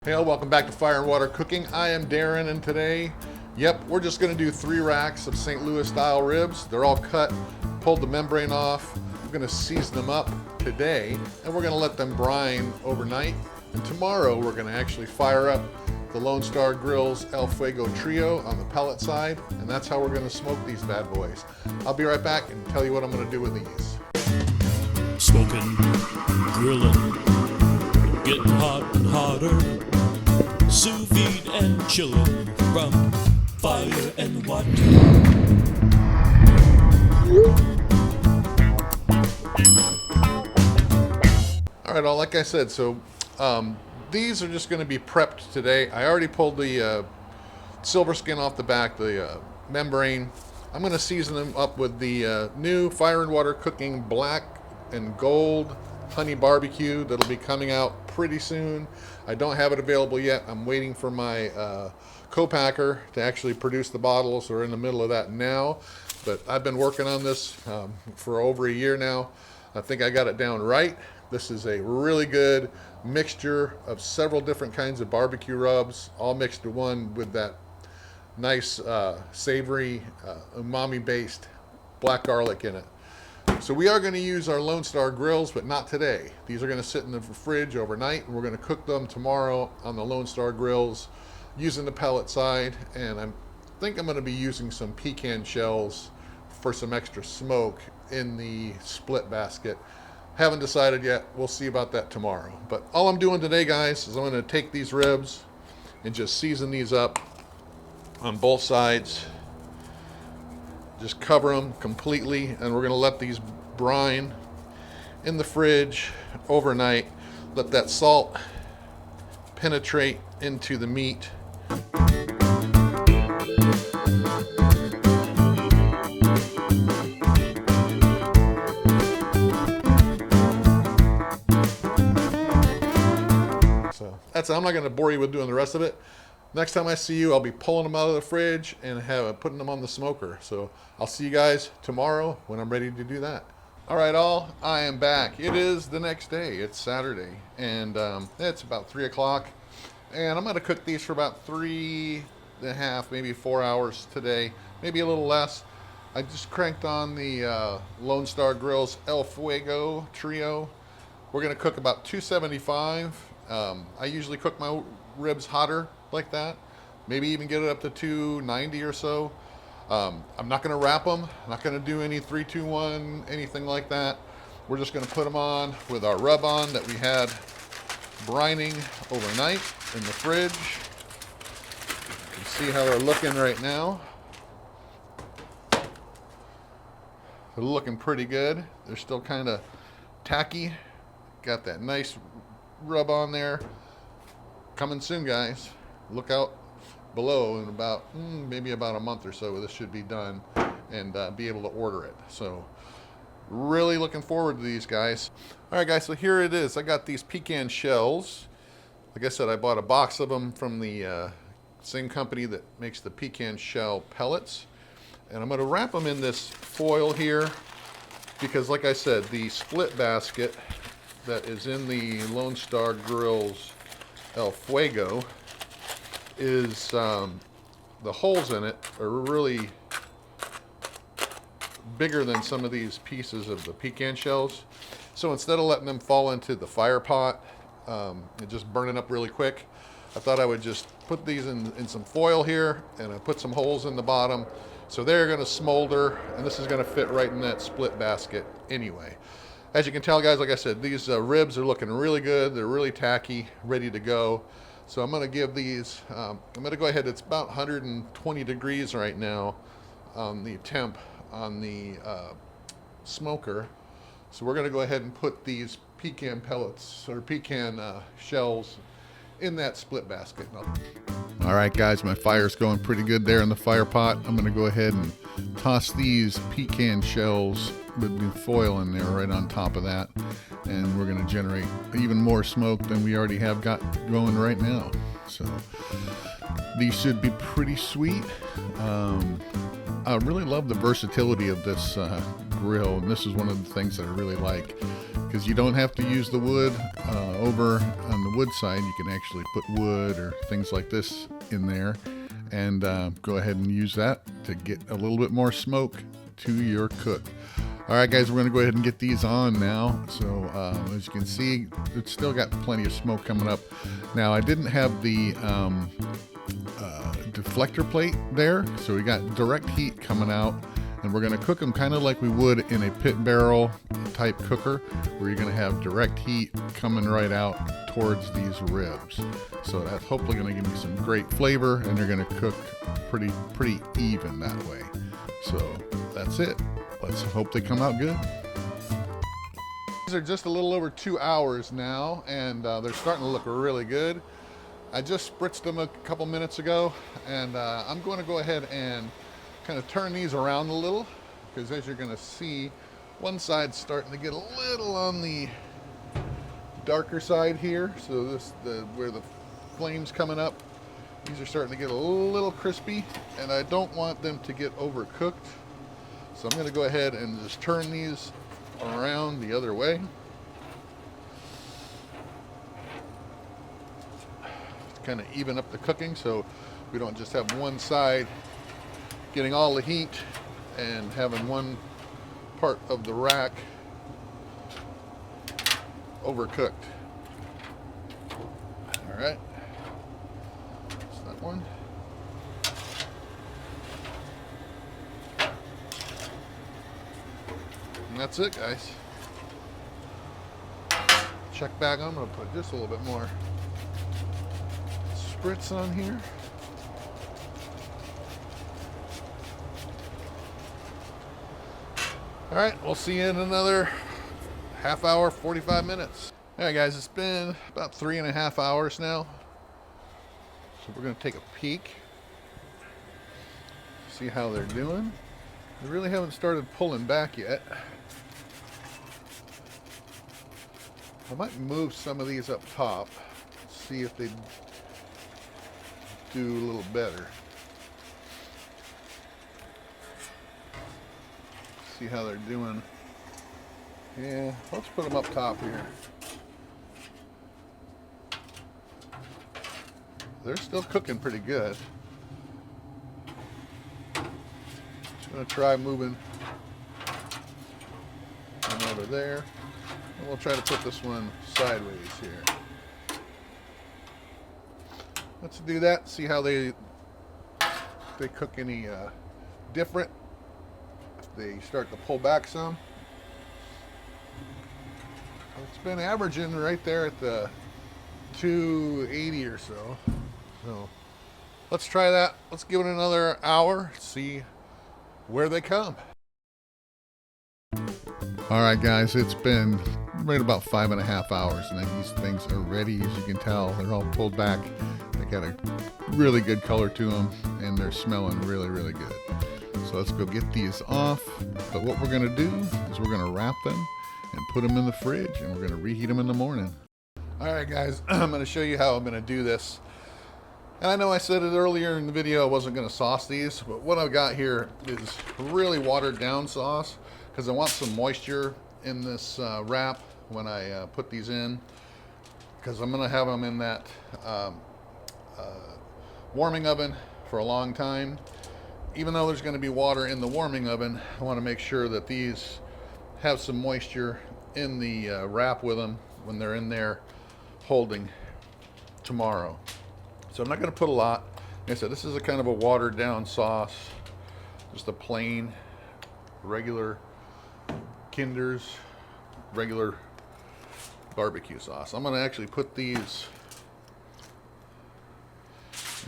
Hey, welcome back to Fire and Water Cooking. I am Darren, and today, we're just going to do 3 racks of St. Louis style ribs. They're all cut, pulled the membrane off. We're going to season them up today, and we're going to let them brine overnight. And tomorrow, we're going to actually fire up the Lone Star Grillz El Fuego trio on the pellet side, and that's how we're going to smoke these bad boys. I'll be right back and tell you what I'm going to do with these. Smoking, grilling, getting hot and hotter. Sous vide and chilling from fire and water. All right, like I said, so these are just going to be prepped today. I already pulled the silver skin off the back, the membrane. I'm going to season them up with the new Fire and Water Cooking Black and Gold Honey Barbecue that'll be coming out pretty soon. I don't have it available yet. I'm waiting for my co-packer to actually produce the bottles. We're in the middle of that now, but I've been working on this for over a year now. I think I got it down right. This is a really good mixture of several different kinds of barbecue rubs, all mixed to one with that nice savory umami based black garlic in it. So we are going to use our Lone Star grills, but not today. These are going to sit in the fridge overnight, and we're going to cook them tomorrow on the Lone Star grills using the pellet side. And I think I'm going to be using some pecan shells for some extra smoke in the split basket. Haven't decided yet. We'll see about that tomorrow. But all I'm doing today, guys, is I'm going to take these ribs and just season these up on both sides. Just cover them completely, and we're going to let these brine in the fridge overnight. Let that salt penetrate into the meat. So that's it. I'm not going to bore you with doing the rest of it. Next time I see you, I'll be pulling them out of the fridge and putting them on the smoker. So I'll see you guys tomorrow when I'm ready to do that. All right, I am back. It is the next day. It's Saturday, and it's about 3 o'clock. And I'm going to cook these for about 3.5, maybe 4 hours today, maybe a little less. I just cranked on the Lone Star Grillz El Fuego trio. We're going to cook about 275. I usually cook my ribs hotter like that, maybe even get it up to 290 or so. I'm not going to wrap them. I'm not going to do any 3-2-1, anything like that. We're just going to put them on with our rub on that we had brining overnight in the fridge. You can see how they're looking right now. They're looking pretty good. They're still kind of tacky. Got that nice rub on there. Coming soon, guys. Look out below in about maybe about a month or so. This should be done and be able to order it. So really looking forward to these, guys. All right, guys, so here it is. I got these pecan shells. Like I said, I bought a box of them from the same company that makes the pecan shell pellets. And I'm going to wrap them in this foil here because, like I said, the split basket that is in the Lone Star Grillz El Fuego is the holes in it are really bigger than some of these pieces of the pecan shells. So instead of letting them fall into the fire pot and just burning up really quick, I thought I would just put these in some foil here, and I put some holes in the bottom. So they're going to smolder, and this is going to fit right in that split basket anyway. As you can tell, guys, like I said, these ribs are looking really good. They're really tacky, ready to go. So I'm going to give these, I'm going to go ahead, it's about 120 degrees right now on the temp on the smoker. So we're going to go ahead and put these pecan pellets or pecan shells in that split basket. All right, guys, my fire's going pretty good there in the fire pot. I'm going to go ahead and toss these pecan shells with the foil in there right on top of that, and we're going to generate even more smoke than we already have got going right now. So these should be pretty sweet. I really love the versatility of this grill, and this is one of the things that I really like. because you don't have to use the wood over on the wood side. You can actually put wood or things like this in there and go ahead and use that to get a little bit more smoke to your cook. All right, guys, we're going to go ahead and get these on now. So as you can see, it's still got plenty of smoke coming up. Now, I didn't have the deflector plate there, so we got direct heat coming out, and we're going to cook them kind of like we would in a pit barrel type cooker, where you're going to have direct heat coming right out towards these ribs. So that's hopefully going to give me some great flavor, and they're going to cook pretty even that way. So that's it. Let's hope they come out good. These are just a little over 2 hours now, and they're starting to look really good. I just spritzed them a couple minutes ago, and I'm going to go ahead and kind of turn these around a little, because as you're going to see, one side's starting to get a little on the darker side here. So where the flame's coming up, these are starting to get a little crispy, and I don't want them to get overcooked. So I'm going to go ahead and just turn these around the other way. Kind of even up the cooking so we don't just have one side getting all the heat and having one part of the rack overcooked. All right, that's that one. And that's it, guys. Check back. I'm going to put just a little bit more spritz on here. All right, we'll see you in another half hour, 45 minutes. All right, guys, it's been about 3.5 hours now. So we're going to take a peek, see how they're doing. They really haven't started pulling back yet. I might move some of these up top, see if they do a little better. See how they're doing. Yeah, let's put them up top here. They're still cooking pretty good. Just gonna try moving them over there. And we'll try to put this one sideways here. Let's do that, see how they cook any different. If they start to pull back some. It's been averaging right there at the 280 or so. So let's try that. Let's give it another hour, see where they come. All right, guys, it's been right about 5.5 hours, and these things are ready. As you can tell, they're all pulled back. They got a really good color to them, and they're smelling really, really good. So let's go get these off. But what we're going to do is we're going to wrap them and put them in the fridge, and we're going to reheat them in the morning. All right, guys, I'm going to show you how I'm going to do this. And I know I said it earlier in the video I wasn't going to sauce these, but what I've got here is really watered down sauce, because I want some moisture in this wrap when I put these in, because I'm going to have them in that warming oven for a long time. Even though there's going to be water in the warming oven, I want to make sure that these have some moisture in the wrap with them when they're in there holding tomorrow. So I'm not going to put a lot. Like I said, this is a kind of a watered down sauce, just a plain, regular Kinder's regular barbecue sauce. I'm going to actually put these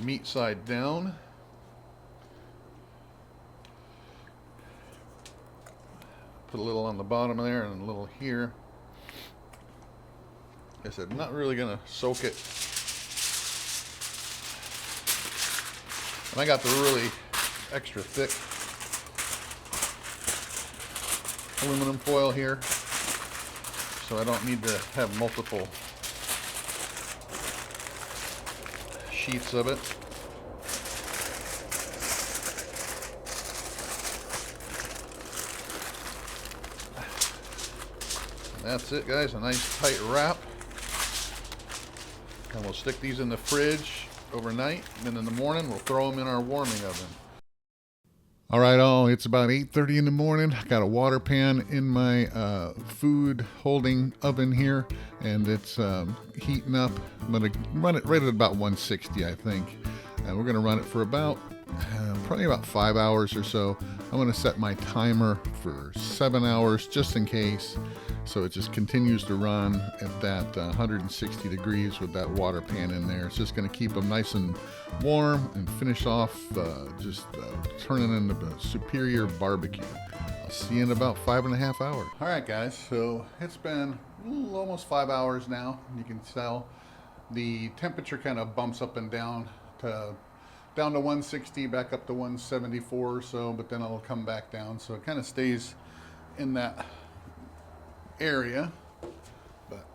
meat side down. Put a little on the bottom there and a little here. Like I said, I'm not really going to soak it. And I got the really extra thick aluminum foil here, so I don't need to have multiple sheets of it. That's it, guys. A nice tight wrap. And we'll stick these in the fridge overnight. And then in the morning, we'll throw them in our warming oven. All right, it's about 8:30 in the morning. I got a water pan in my food holding oven here, and it's heating up. I'm gonna run it right at about 160, I think. And we're gonna run it for about probably about 5 hours or so. I'm gonna set my timer for 7 hours just in case, so it just continues to run at that 160 degrees with that water pan in there. It's just gonna keep them nice and warm and finish off turning into a superior barbecue. I'll see you in about 5.5 hours. All right, guys, so it's been almost 5 hours now. You can tell the temperature kind of bumps up and down to 160, back up to 174 or so, but then it'll come back down. So it kind of stays in that area, but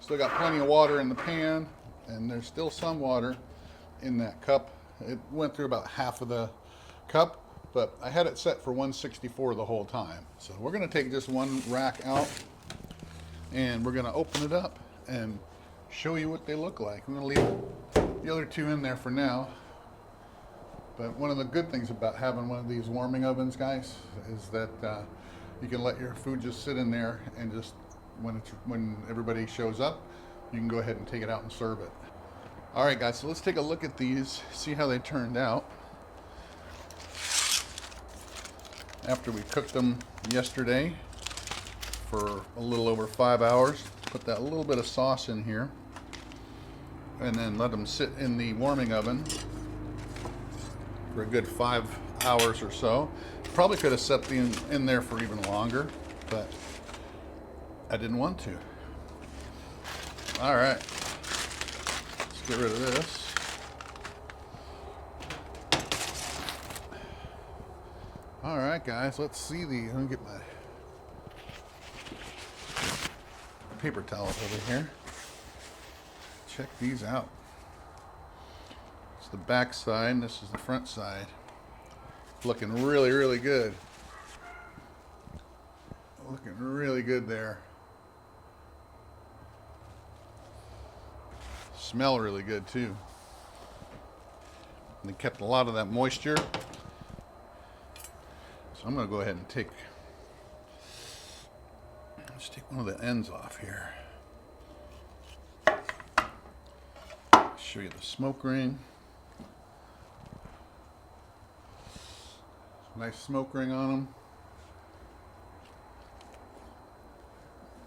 still got plenty of water in the pan, and there's still some water in that cup. It went through about half of the cup, but I had it set for 164 the whole time. So we're gonna take this one rack out and we're gonna open it up and show you what they look like. I'm gonna leave the other two in there for now. But one of the good things about having one of these warming ovens, guys, is that you can let your food just sit in there, and just when everybody shows up, you can go ahead and take it out and serve it. All right, guys, so let's take a look at these, see how they turned out. After we cooked them yesterday for a little over 5 hours, put that little bit of sauce in here, and then let them sit in the warming oven for a good 5 hours or so. Probably could have set them in there for even longer, but I didn't want to. All right, let's get rid of this. All right, guys, let's see the, let me get my paper towels over here. Check these out. It's the back side, and this is the front side. Looking really, really good. Looking really good there. Smell really good too. And they kept a lot of that moisture. So I'm going to go ahead and let's take one of the ends off here. Show you the smoke ring. Nice smoke ring on them.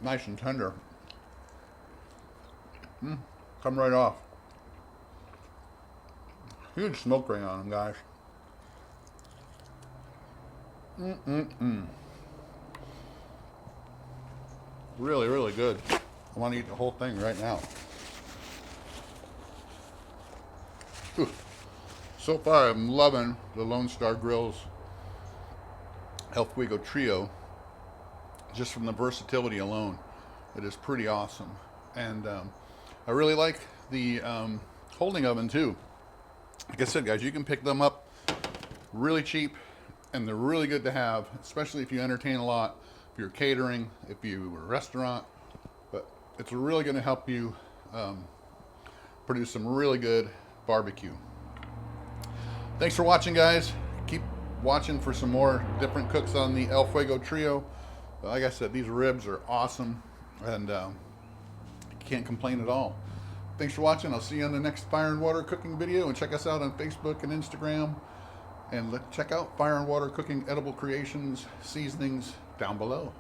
Nice and tender. Come right off. Huge smoke ring on them, guys. Really, really good. I want to eat the whole thing right now. Whew. So far, I'm loving the Lone Star Grillz El Fuego Trio, just from the versatility alone. It is pretty awesome. And I really like the holding oven too. Like I said, guys, you can pick them up really cheap, and they're really good to have, especially if you entertain a lot, if you're catering, if you were a restaurant. But it's really going to help you produce some really good barbecue. Thanks for watching, guys. Keep watching for some more different cooks on the El Fuego Trio. But like I said, these ribs are awesome, and can't complain at all. Thanks for watching. I'll see you on the next Fire and Water cooking video, and check us out on Facebook and Instagram, and check out Fire and Water Cooking Edible Creations seasonings down below.